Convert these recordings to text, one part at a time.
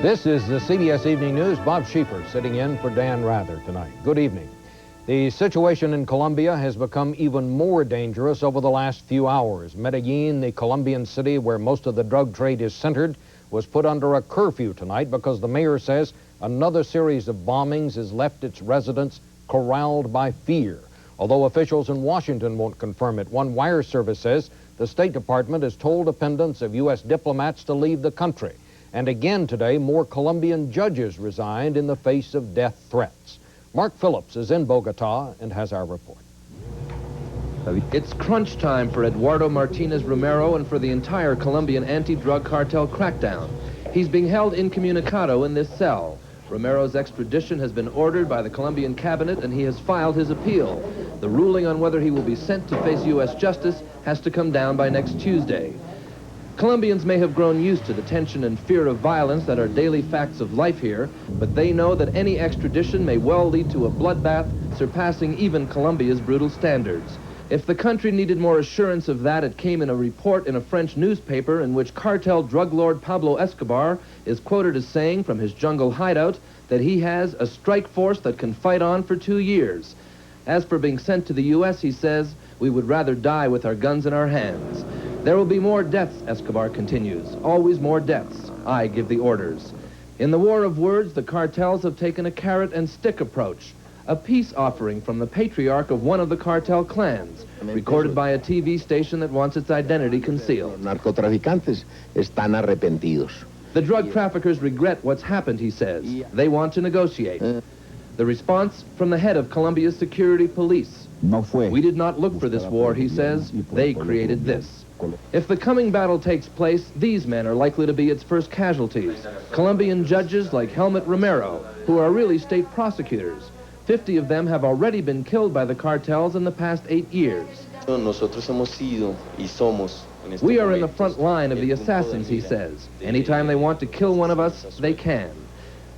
This is the CBS Evening News. Bob Schieffer sitting in for Dan Rather tonight. Good evening. The situation in Colombia has become even more dangerous over the last few hours. Medellin, the Colombian city where most of the drug trade is centered, was put under a curfew tonight because the mayor says another series of bombings has left its residents corralled by fear. Although officials in Washington won't confirm it, one wire service says the State Department has told dependents of U.S. diplomats to leave the country. And again today, more Colombian judges resigned in the face of death threats. Mark Phillips is in Bogota and has our report. It's crunch time for Eduardo Martinez Romero and for the entire Colombian anti-drug cartel crackdown. He's being held incommunicado in this cell. Romero's extradition has been ordered by the Colombian cabinet and he has filed his appeal. The ruling on whether he will be sent to face U.S. justice has to come down by next Tuesday. Colombians may have grown used to the tension and fear of violence that are daily facts of life here, but they know that any extradition may well lead to a bloodbath surpassing even Colombia's brutal standards. If the country needed more assurance of that, it came in a report in a French newspaper in which cartel drug lord Pablo Escobar is quoted as saying from his jungle hideout that he has a strike force that can fight on for 2 years. As for being sent to the U.S., he says, we would rather die with our guns in our hands. There will be more deaths, Escobar continues. Always more deaths. I give the orders. In the war of words, the cartels have taken a carrot and stick approach. A peace offering from the patriarch of one of the cartel clans, recorded by a TV station that wants its identity concealed. Narcotraficantes están arrepentidos. The drug traffickers regret what's happened, he says. They want to negotiate. The response from the head of Colombia's security police. We did not look for this war, he says. They created this. If the coming battle takes place, these men are likely to be its first casualties. Colombian judges like Helmut Romero, who are really state prosecutors. 50 of them have already been killed by the cartels in the past 8 years. We are in the front line of the assassins, he says. Anytime they want to kill one of us, they can.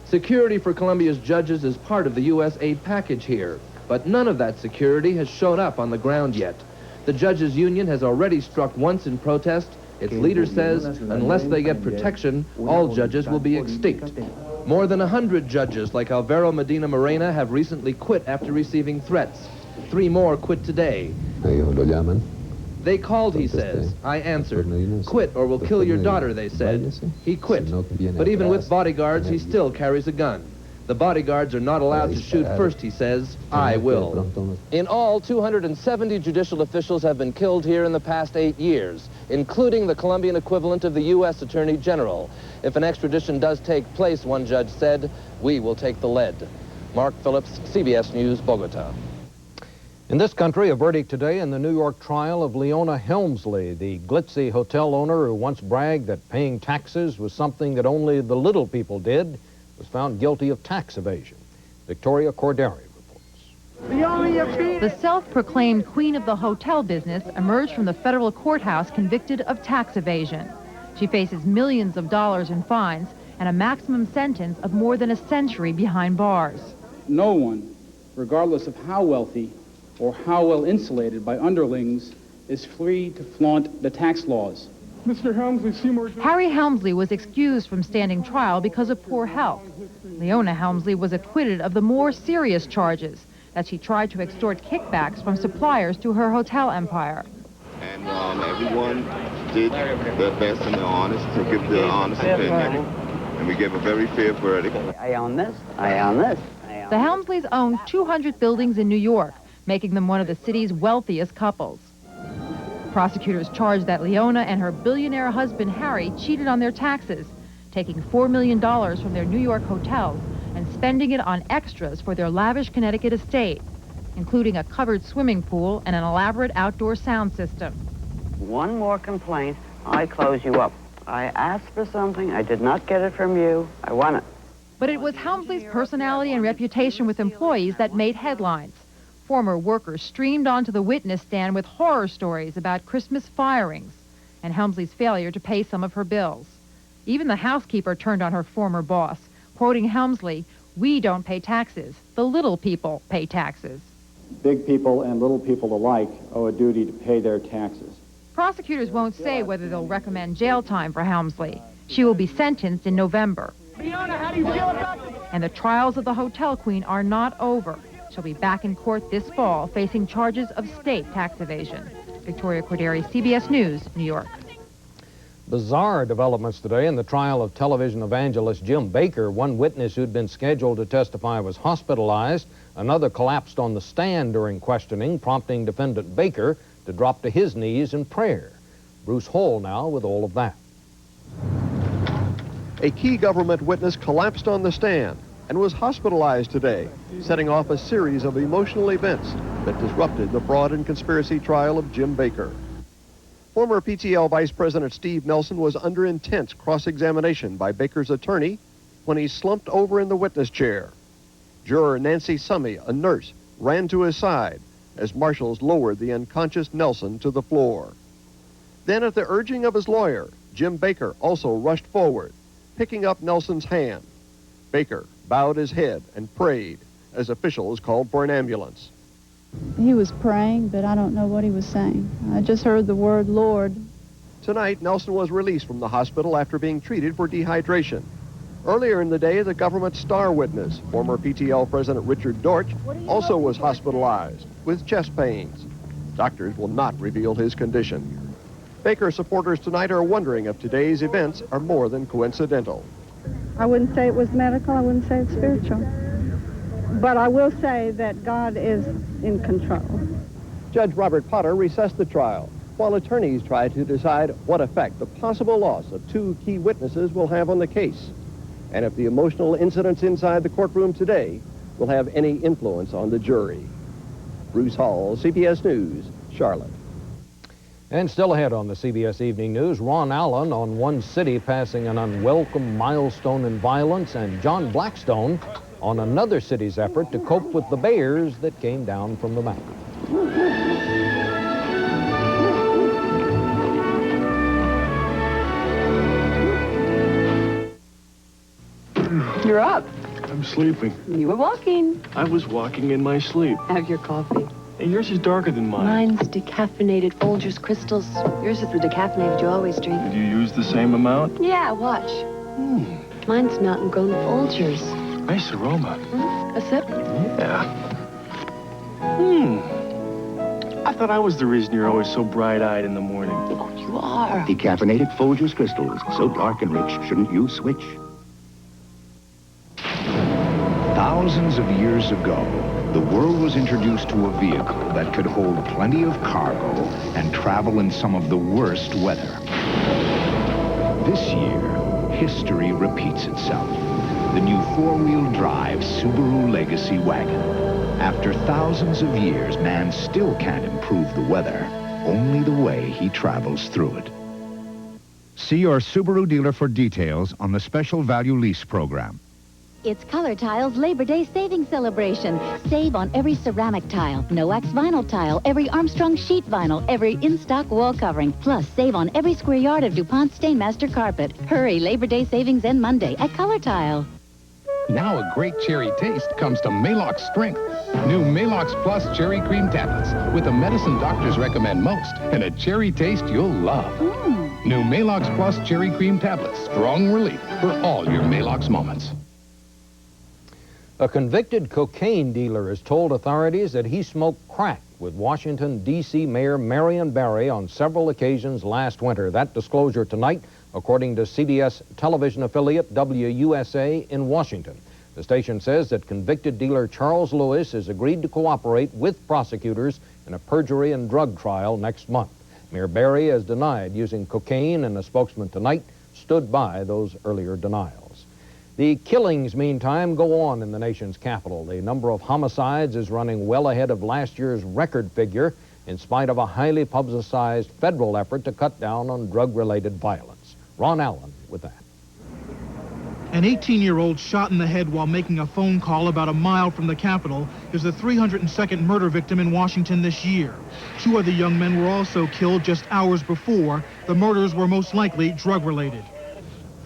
Security for Colombia's judges is part of the U.S. aid package here, but none of that security has shown up on the ground yet. The judges' union has already struck once in protest. Its leader says unless they get protection, all judges will be extinct. More than 100 judges like Alvaro Medina Morena have recently quit after receiving threats. 3 more quit today. They called, he says. I answered. Quit or we'll kill your daughter, they said. He quit. But even with bodyguards, he still carries a gun. The bodyguards are not allowed to shoot first, he says. I will. In all, 270 judicial officials have been killed here in the past 8 years, including the Colombian equivalent of the U.S. Attorney General. If an extradition does take place, one judge said, we will take the lead. Mark Phillips, CBS News, Bogota. In this country, a verdict today in the New York trial of Leona Helmsley, the glitzy hotel owner who once bragged that paying taxes was something that only the little people did, was found guilty of tax evasion. Victoria Corderi reports. The self-proclaimed queen of the hotel business emerged from the federal courthouse convicted of tax evasion. She faces millions of dollars in fines and a maximum sentence of more than a century behind bars. No one, regardless of how wealthy or how well insulated by underlings, is free to flaunt the tax laws. Mr. Helmsley, Seymour... Harry Helmsley was excused from standing trial because of poor health. Leona Helmsley was acquitted of the more serious charges, as she tried to extort kickbacks from suppliers to her hotel empire. And everyone did their best and their honest to give the honest opinion, and we gave a very fair verdict. I own this, I own this. The Helmsleys own 200 buildings in New York, making them one of the city's wealthiest couples. Prosecutors charged that Leona and her billionaire husband Harry cheated on their taxes, taking $4 million from their New York hotels and spending it on extras for their lavish Connecticut estate, including a covered swimming pool and an elaborate outdoor sound system. One more complaint, I close you up. I asked for something, I did not get it from you, I want it. But it was Helmsley's personality and reputation with employees that made headlines. Former workers streamed onto the witness stand with horror stories about Christmas firings and Helmsley's failure to pay some of her bills. Even the housekeeper turned on her former boss, quoting Helmsley, "We don't pay taxes. The little people pay taxes." Big people and little people alike owe a duty to pay their taxes. Prosecutors won't say whether they'll recommend jail time for Helmsley. She will be sentenced in November. Leona, how do you feel about this? And the trials of the hotel queen are not over. She'll be back in court this fall facing charges of state tax evasion. Victoria Corderi, CBS News, New York. Bizarre developments today in the trial of television evangelist Jim Bakker. One witness who'd been scheduled to testify was hospitalized. Another collapsed on the stand during questioning, prompting defendant Bakker to drop to his knees in prayer. Bruce Hall now with all of that. A key government witness collapsed on the stand and was hospitalized today, setting off a series of emotional events that disrupted the fraud and conspiracy trial of Jim Bakker. Former PTL Vice President Steve Nelson was under intense cross-examination by Bakker's attorney when he slumped over in the witness chair. Juror Nancy Summey, a nurse, ran to his side as marshals lowered the unconscious Nelson to the floor. Then, at the urging of his lawyer, Jim Bakker also rushed forward, picking up Nelson's hand. Bakker bowed his head and prayed as officials called for an ambulance. He was praying, but I don't know what he was saying. I just heard the word Lord. Tonight, Nelson was released from the hospital after being treated for dehydration. Earlier in the day, the government's star witness, former PTL President Richard Dortch, also was hospitalized with chest pains. Doctors will not reveal his condition. Bakker supporters tonight are wondering if today's events are more than coincidental. I wouldn't say it was medical. I wouldn't say it's spiritual. But I will say that God is in control. Judge Robert Potter recessed the trial while attorneys try to decide what effect the possible loss of two key witnesses will have on the case, and if the emotional incidents inside the courtroom today will have any influence on the jury. Bruce Hall, CBS News, Charlotte. And still ahead on the CBS Evening News, Ron Allen on one city passing an unwelcome milestone in violence, and John Blackstone on another city's effort to cope with the bears that came down from the mountain. You're up. I'm sleeping. You were walking. I was walking in my sleep. Have your coffee. And yours is darker than mine. Mine's decaffeinated Folgers crystals. Yours is the decaffeinated you always drink. Did you use the same amount? Yeah, watch. Mine's mountain grown Folgers. Nice aroma. A sip? Yeah. I thought I was the reason you're always so bright-eyed in the morning. Oh, you are. Decaffeinated Folgers crystals. So dark and rich, shouldn't you switch? Thousands of years ago, the world was introduced to a vehicle that could hold plenty of cargo and travel in some of the worst weather. This year, history repeats itself. The new four-wheel drive Subaru Legacy wagon. After thousands of years, man still can't improve the weather, only the way he travels through it. See your Subaru dealer for details on the special value lease program. It's Color Tile's Labor Day savings celebration. Save on every ceramic tile, no-wax vinyl tile, every Armstrong sheet vinyl, every in-stock wall covering. Plus, save on every square yard of DuPont Stainmaster carpet. Hurry, Labor Day savings end Monday at Color Tile. Now a great cherry taste comes to Maalox Strength. New Maalox Plus Cherry Cream Tablets with the medicine doctors recommend most and a cherry taste you'll love. New Maalox Plus Cherry Cream Tablets. Strong relief for all your Maalox moments. A convicted cocaine dealer has told authorities that he smoked crack with Washington, D.C. Mayor Marion Barry on several occasions last winter. That disclosure tonight, according to CBS television affiliate WUSA in Washington. The station says that convicted dealer Charles Lewis has agreed to cooperate with prosecutors in a perjury and drug trial next month. Mayor Barry has denied using cocaine, and a spokesman tonight stood by those earlier denials. The killings, meantime, go on in the nation's capital. The number of homicides is running well ahead of last year's record figure in spite of a highly publicized federal effort to cut down on drug-related violence. Ron Allen with that. An 18-year-old shot in the head while making a phone call about a mile from the Capitol is the 302nd murder victim in Washington this year. Two other young men were also killed just hours before. The murders were most likely drug-related.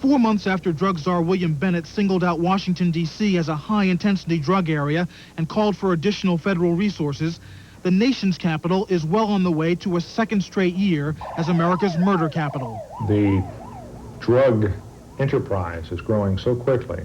4 months after drug czar William Bennett singled out Washington, D.C. as a high-intensity drug area and called for additional federal resources, the nation's capital is well on the way to a second straight year as America's murder capital. The drug enterprise is growing so quickly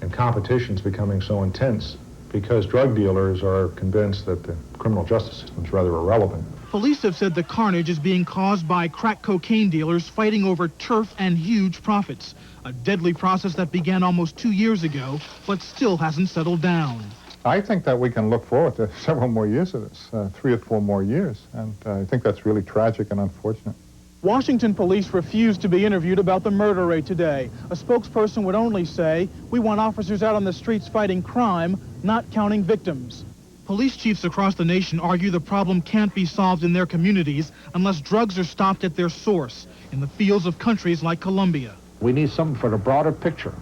and competition is becoming so intense because drug dealers are convinced that the criminal justice system is rather irrelevant. Police have said the carnage is being caused by crack cocaine dealers fighting over turf and huge profits, a deadly process that began almost 2 years ago, but still hasn't settled down. I think that we can look forward to several more years of this, 3 or 4 more years, and I think that's really tragic and unfortunate. Washington police refused to be interviewed about the murder rate today. A spokesperson would only say, "We want officers out on the streets fighting crime, not counting victims." Police chiefs across the nation argue the problem can't be solved in their communities unless drugs are stopped at their source, in the fields of countries like Colombia. We need something for the broader picture,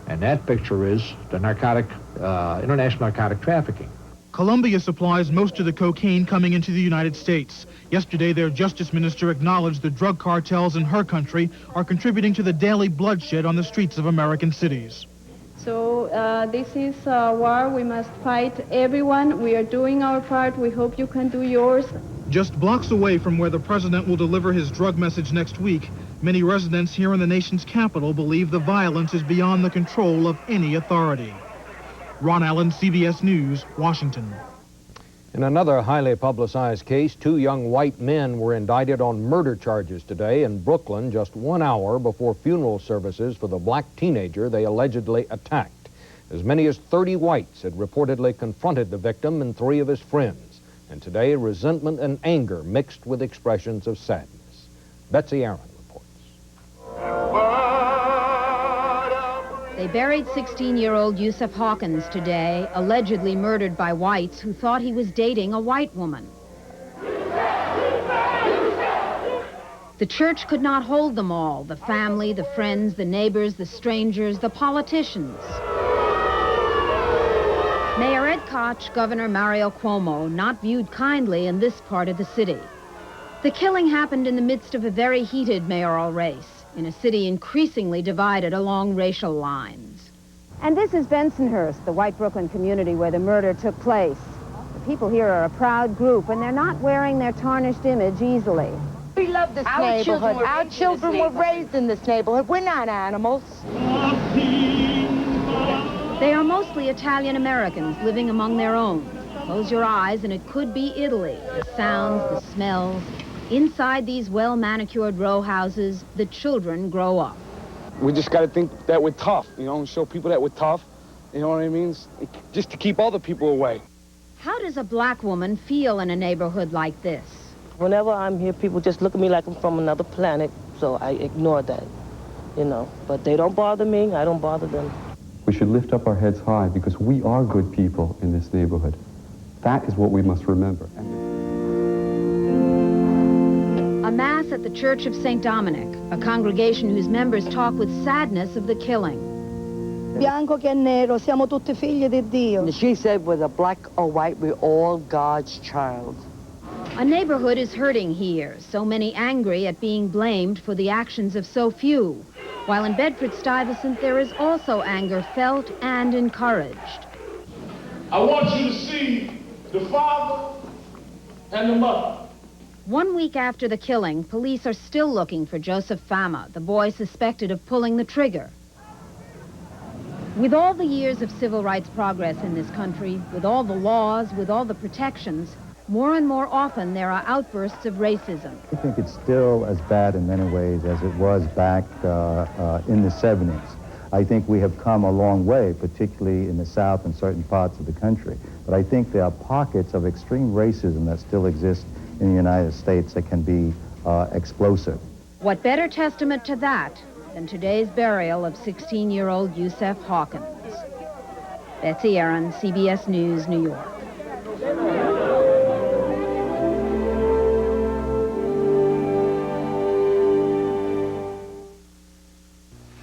and that picture is the international narcotic trafficking. Colombia supplies most of the cocaine coming into the United States. Yesterday, their justice minister acknowledged the drug cartels in her country are contributing to the daily bloodshed on the streets of American cities. So this is a war. We must fight everyone. We are doing our part. We hope you can do yours. Just blocks away from where the president will deliver his drug message next week, many residents here in the nation's capital believe the violence is beyond the control of any authority. Ron Allen, CBS News, Washington. In another highly publicized case, 2 young white men were indicted on murder charges today in Brooklyn just 1 hour before funeral services for the black teenager they allegedly attacked. As many as 30 whites had reportedly confronted the victim and 3 of his friends. And today, resentment and anger mixed with expressions of sadness. Betsy Aaron reports. They buried 16-year-old Yousef Hawkins today, allegedly murdered by whites who thought he was dating a white woman. The church could not hold them all, the family, the friends, the neighbors, the strangers, the politicians. Mayor Ed Koch, Governor Mario Cuomo, not viewed kindly in this part of the city. The killing happened in the midst of a very heated mayoral race, in a city increasingly divided along racial lines. And this is Bensonhurst, the white Brooklyn community where the murder took place. The people here are a proud group, and they're not wearing their tarnished image easily. We love this neighborhood. Our children were raised in this neighborhood. We're not animals. They are mostly Italian Americans living among their own. Close your eyes and it could be Italy. The sounds, the smells. Inside these well-manicured row houses, the children grow up. We just got to think that we're tough, you know, and show people that we're tough, you know what I mean? Just to keep other people away. How does a black woman feel in a neighborhood like this? Whenever I'm here, people just look at me like I'm from another planet, so I ignore that, you know. But they don't bother me, I don't bother them. We should lift up our heads high because we are good people in this neighborhood. That is what we must remember. A mass at the Church of St. Dominic, a congregation whose members talk with sadness of the killing. Bianco che nero, siamo tutti figli di Dio. She said, whether black or white, we're all God's child. A neighborhood is hurting here, so many angry at being blamed for the actions of so few. While in Bedford-Stuyvesant, there is also anger felt and encouraged. I want you to see the father and the mother. 1 week after the killing, police are still looking for Joseph Fama, the boy suspected of pulling the trigger. With all the years of civil rights progress in this country, with all the laws, with all the protections, more and more often there are outbursts of racism. I think it's still as bad in many ways as it was back in the 70s. I think we have come a long way, particularly in the South and certain parts of the country. But I think there are pockets of extreme racism that still exist in the United States that can be explosive. What better testament to that than today's burial of 16-year-old Yousef Hawkins? Betsy Aaron, CBS News, New York.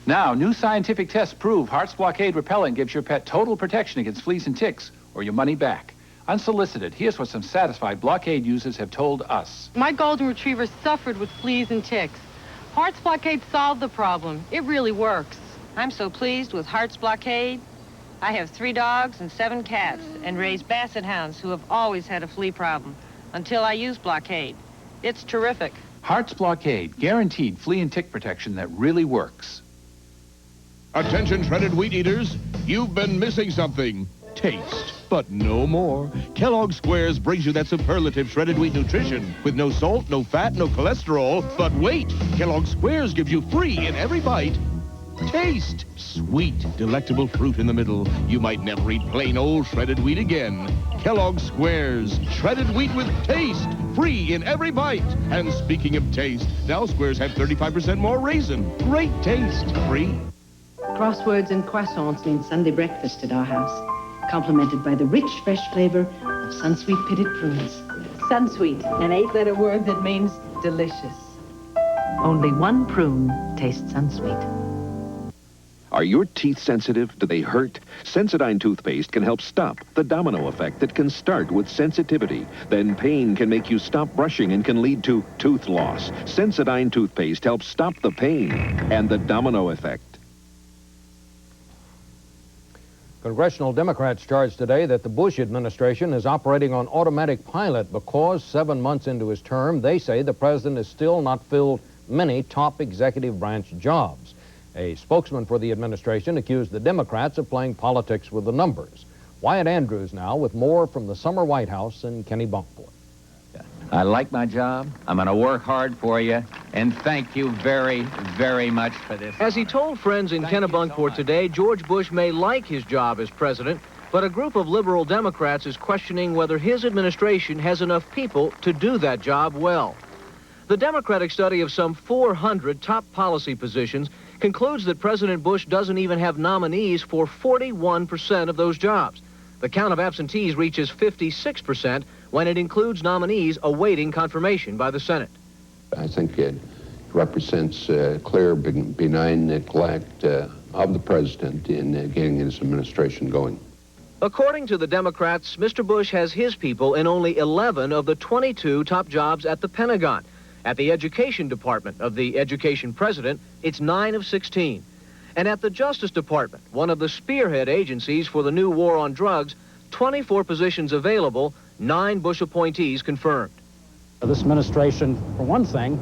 Now, new scientific tests prove Heart's Blockade Repellent gives your pet total protection against fleas and ticks, or your money back. Unsolicited, here's what some satisfied Blockade users have told us. My golden retriever suffered with fleas and ticks. Heart's Blockade solved the problem. It really works. I'm so pleased with Heart's Blockade. I have 3 dogs and 7 cats and raise basset hounds who have always had a flea problem until I use Blockade. It's terrific. Heart's Blockade, guaranteed flea and tick protection that really works. Attention shredded wheat eaters, you've been missing something. Taste, but no more. Kellogg's Squares brings you that superlative shredded wheat nutrition with no salt, no fat, no cholesterol. But wait, Kellogg's Squares gives you free in every bite. Taste. Sweet, delectable fruit in the middle. You might never eat plain old shredded wheat again. Kellogg's Squares, shredded wheat with taste. Free in every bite. And speaking of taste, now Squares have 35% more raisin. Great taste. Free. Crosswords and croissants mean Sunday breakfast at our house, complemented by the rich, fresh flavor of Sunsweet pitted prunes. Sunsweet, an 8-letter word that means delicious. Only one prune tastes unsweet. Are your teeth sensitive? Do they hurt? Sensodyne toothpaste can help stop the domino effect that can start with sensitivity. Then pain can make you stop brushing and can lead to tooth loss. Sensodyne toothpaste helps stop the pain and the domino effect. Congressional Democrats charged today that the Bush administration is operating on automatic pilot because 7 months into his term, they say the president has still not filled many top executive branch jobs. A spokesman for the administration accused the Democrats of playing politics with the numbers. Wyatt Andrews now with more from the summer White House in Kenny Bunkport. I like my job. I'm going to work hard for you. And thank you very, very much for this. As he told friends in Kennebunkport today, George Bush may like his job as president, but a group of liberal Democrats is questioning whether his administration has enough people to do that job well. The Democratic study of some 400 top policy positions concludes that President Bush doesn't even have nominees for 41% of those jobs. The count of absentees reaches 56% when it includes nominees awaiting confirmation by the Senate. I think it represents clear, benign neglect of the president in getting his administration going. According to the Democrats, Mr. Bush has his people in only 11 of the 22 top jobs at the Pentagon. At the Education Department of the Education President, it's 9 of 16. And at the Justice Department, one of the spearhead agencies for the new war on drugs, 24 positions available, 9 Bush appointees confirmed. This administration, for one thing,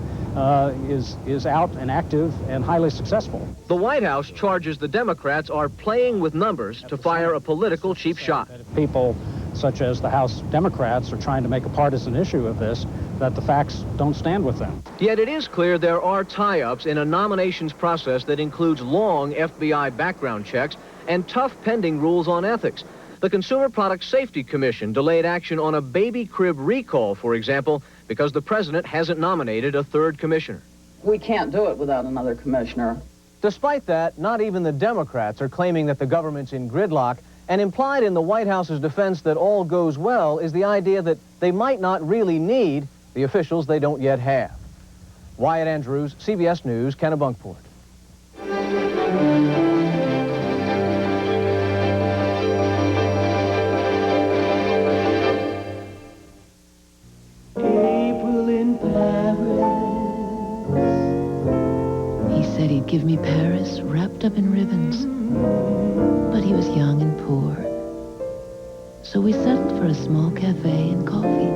is out and active and highly successful. The White House charges the Democrats are playing with numbers to fire a political cheap shot. People such as the House Democrats are trying to make a partisan issue of this, that the facts don't stand with them. Yet it is clear there are tie-ups in a nominations process that includes long FBI background checks and tough pending rules on ethics. The Consumer Product Safety Commission delayed action on a baby crib recall, for example, because the president hasn't nominated a third commissioner. We can't do it without another commissioner. Despite that, not even the Democrats are claiming that the government's in gridlock, and implied in the White House's defense that all goes well is the idea that they might not really need the officials they don't yet have. Wyatt Andrews, CBS News, Kennebunkport. April in Paris. He said he'd give me Paris wrapped up in ribbons. But he was young and poor. So we settled for a small cafe and coffee.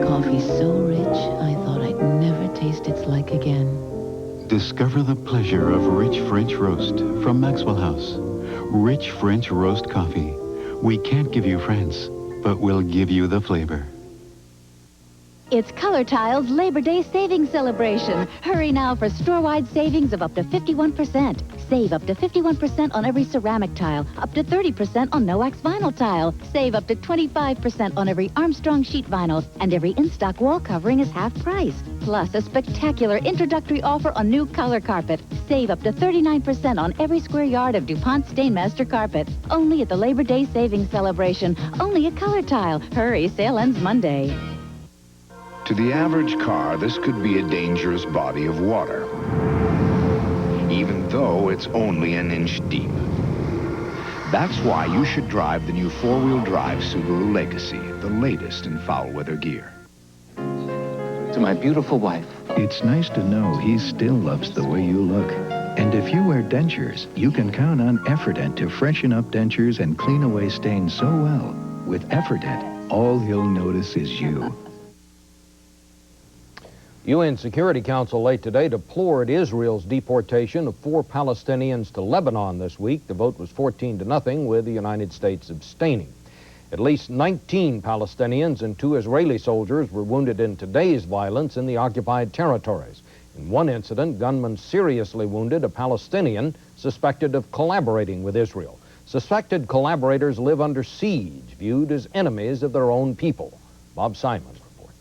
Coffee so rich, I thought I'd never taste its like again. Discover the pleasure of rich French roast from Maxwell House. Rich French roast coffee. We can't give you France, but we'll give you the flavor. It's Color Tile's Labor Day savings celebration. Hurry now for store-wide savings of up to 51%. Save up to 51% on every ceramic tile, up to 30% on no-wax vinyl tile. Save up to 25% on every Armstrong sheet vinyl, and every in-stock wall covering is half price. Plus, a spectacular introductory offer on new color carpet. Save up to 39% on every square yard of DuPont Stainmaster carpet. Only at the Labor Day savings celebration. Only at Color Tile. Hurry, sale ends Monday. To the average car, this could be a dangerous body of water, even though it's only an inch deep. That's why you should drive the new four-wheel drive Subaru Legacy, the latest in foul weather gear. To my beautiful wife. It's nice to know he still loves the way you look. And if you wear dentures, you can count on Effordent to freshen up dentures and clean away stains so well. With Effordent, all he'll notice is you. UN Security Council late today deplored Israel's deportation of 4 Palestinians to Lebanon this week. The vote was 14-0, with the United States abstaining. At least 19 Palestinians and 2 Israeli soldiers were wounded in today's violence in the occupied territories. In one incident, gunmen seriously wounded a Palestinian suspected of collaborating with Israel. Suspected collaborators live under siege, viewed as enemies of their own people. Bob Simon reports.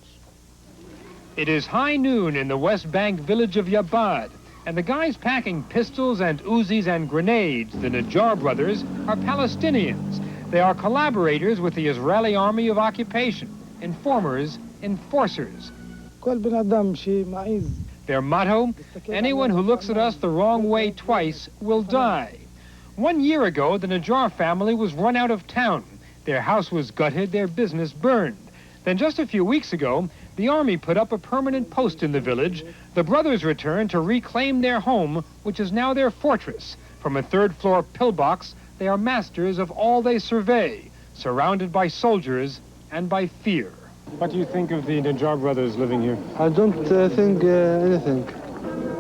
It is high noon in the West Bank village of Yabad, and the guys packing pistols and Uzis and grenades, the Najjar brothers, are Palestinians. They are collaborators with the Israeli Army of Occupation, informers, enforcers. Their motto, anyone who looks at us the wrong way twice will die. 1 year ago, the Najjar family was run out of town. Their house was gutted, their business burned. Then just a few weeks ago, the army put up a permanent post in the village. The brothers returned to reclaim their home, which is now their fortress. From a third-floor pillbox, they are masters of all they survey, surrounded by soldiers and by fear. What do you think of the Najjar brothers living here? I don't think anything.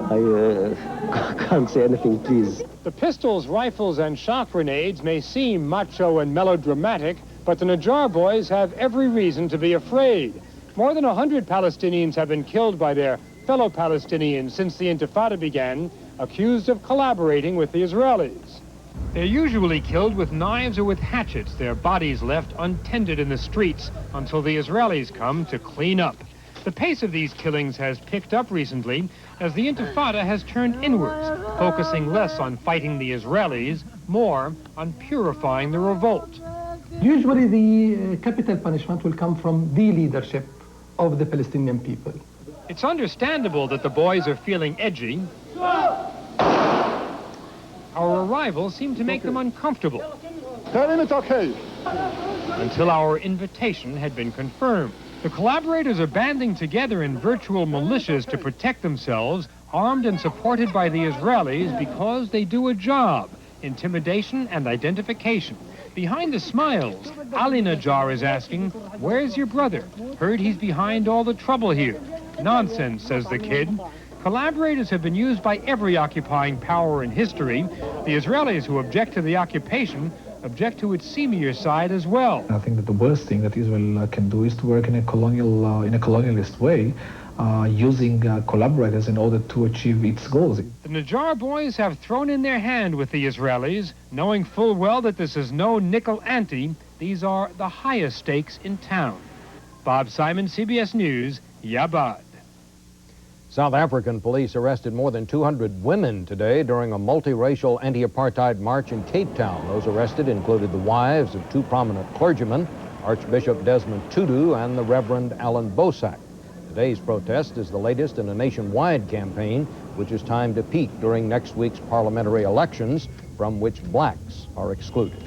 I can't say anything, please. The pistols, rifles, and shock grenades may seem macho and melodramatic, but the Najjar boys have every reason to be afraid. More than 100 Palestinians have been killed by their fellow Palestinians since the Intifada began, accused of collaborating with the Israelis. They're usually killed with knives or with hatchets, their bodies left untended in the streets until the Israelis come to clean up. The pace of these killings has picked up recently as the Intifada has turned inwards, focusing less on fighting the Israelis, more on purifying the revolt. Usually the capital punishment will come from the leadership of the Palestinian people. It's understandable that the boys are feeling edgy. Our arrival seemed to make them uncomfortable. Tell him it's okay. Until our invitation had been confirmed. The collaborators are banding together in virtual militias to protect themselves, armed and supported by the Israelis because they do a job, intimidation and identification. Behind the smiles, Ali Najjar is asking, "Where's your brother? Heard he's behind all the trouble here." "Nonsense," says the kid. Collaborators have been used by every occupying power in history. The Israelis who object to the occupation object to its seamier side as well. I think that the worst thing that Israel can do is to work in a colonialist way, using collaborators in order to achieve its goals. The Najjar boys have thrown in their hand with the Israelis, knowing full well that this is no nickel ante. These are the highest stakes in town. Bob Simon, CBS News, Yabad. South African police arrested more than 200 women today during a multiracial anti-apartheid march in Cape Town. Those arrested included the wives of 2 prominent clergymen, Archbishop Desmond Tutu and the Reverend Alan Bosak. Today's protest is the latest in a nationwide campaign, which is timed to peak during next week's parliamentary elections, from which blacks are excluded.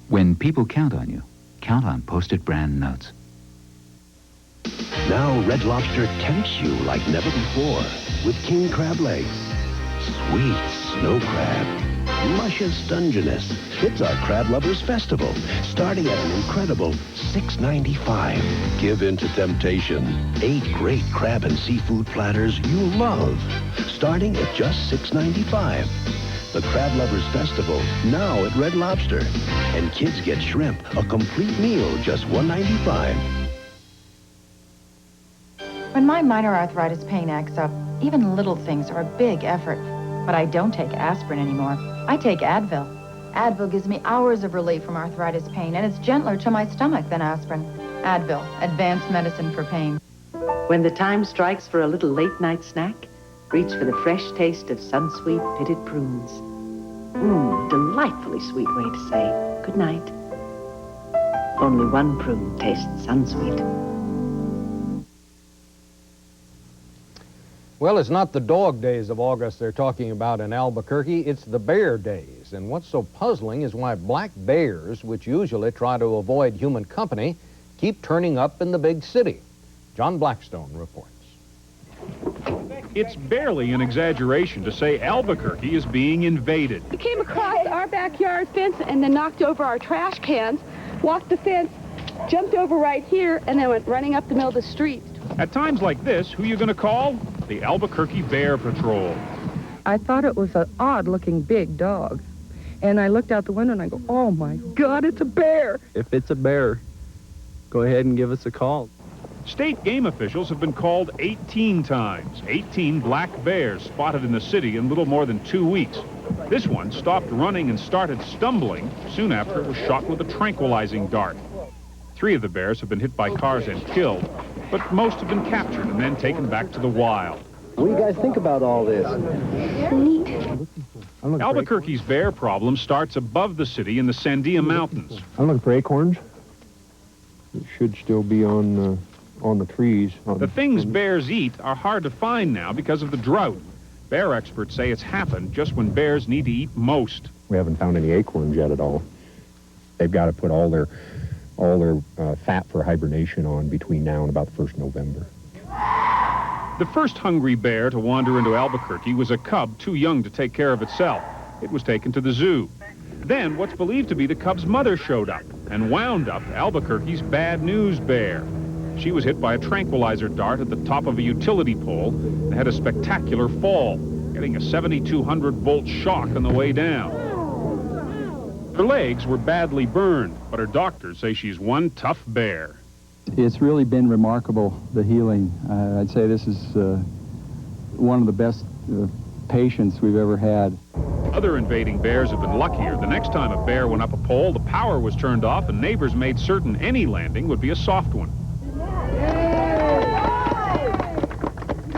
When people count on you, count on Post-it brand notes. Now Red Lobster tempts you like never before with king crab legs. Sweet snow crab. Luscious Dungeness. It's our Crab Lovers Festival, starting at an incredible $6.95. Give in to temptation. 8 great crab and seafood platters you'll love, starting at just $6.95. The Crab Lovers Festival, now at Red Lobster. And kids get shrimp, a complete meal, just $1.95. When my minor arthritis pain acts up, even little things are a big effort. But I don't take aspirin anymore. I take Advil. Advil gives me hours of relief from arthritis pain, and it's gentler to my stomach than aspirin. Advil, advanced medicine for pain. When the time strikes for a little late-night snack, reach for the fresh taste of Sunsweet pitted prunes. Delightfully sweet way to say good night. Only one prune tastes unsweet. Well, it's not the dog days of August they're talking about in Albuquerque, it's the bear days. And what's so puzzling is why black bears, which usually try to avoid human company, keep turning up in the big city. John Blackstone reports. It's barely an exaggeration to say Albuquerque is being invaded. We came across our backyard fence and then knocked over our trash cans, walked the fence, jumped over right here, and then went running up the middle of the street. At times like this, who are you going to call? The Albuquerque Bear Patrol. I thought it was an odd-looking big dog. And I looked out the window and I go, oh my God, it's a bear. If it's a bear, go ahead and give us a call. State game officials have been called 18 times. 18 black bears spotted in the city in little more than 2 weeks. This one stopped running and started stumbling soon after it was shot with a tranquilizing dart. 3 of the bears have been hit by cars and killed, but most have been captured and then taken back to the wild. What do you guys think about all this? Albuquerque's bear problem starts above the city in the Sandia Mountains. I'm looking for acorns. It should still be on the trees. The things bears eat are hard to find now because of the drought. Bear experts say it's happened just when bears need to eat most. We haven't found any acorns yet at all. They've got to put all their fat for hibernation on between now and about the 1st of November. The first hungry bear to wander into Albuquerque was a cub too young to take care of itself. It was taken to the zoo. Then what's believed to be the cub's mother showed up and wound up Albuquerque's bad news bear. She was hit by a tranquilizer dart at the top of a utility pole and had a spectacular fall, getting a 7,200-volt shock on the way down. Her legs were badly burned, but her doctors say she's one tough bear. It's really been remarkable, the healing. I'd say this is one of the best patients we've ever had. Other invading bears have been luckier. The next time a bear went up a pole, the power was turned off and neighbors made certain any landing would be a soft one.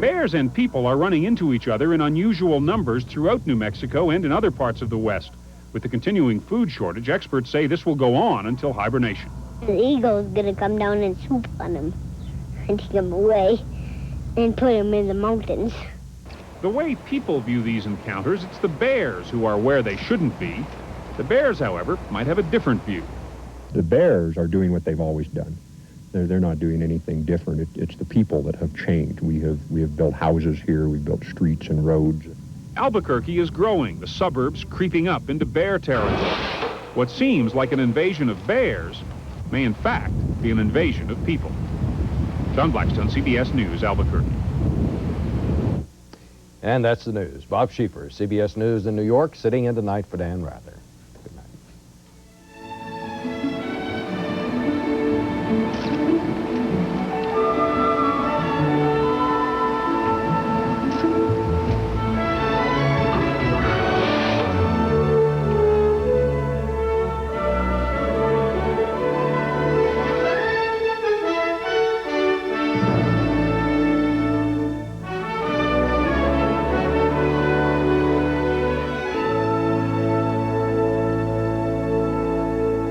Bears and people are running into each other in unusual numbers throughout New Mexico and in other parts of the West. With the continuing food shortage, experts say this will go on until hibernation. The eagle's gonna come down and swoop on him and take him away and put him in the mountains. The way people view these encounters, it's the bears who are where they shouldn't be. The bears, however, might have a different view. The bears are doing what they've always done. They're not doing anything different. It's the people that have changed. We have built houses here. We've built streets and roads. Albuquerque is growing, the suburbs creeping up into bear territory. What seems like an invasion of bears may in fact be an invasion of people. John Blackstone, CBS News, Albuquerque. And that's the news. Bob Schieffer, CBS News in New York, sitting in tonight for Dan Rather. Good night.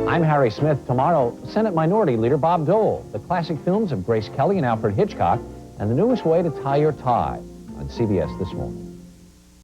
I'm Harry Smith. Tomorrow, Senate Minority Leader Bob Dole, the classic films of Grace Kelly and Alfred Hitchcock, and the newest way to tie your tie on CBS This Morning.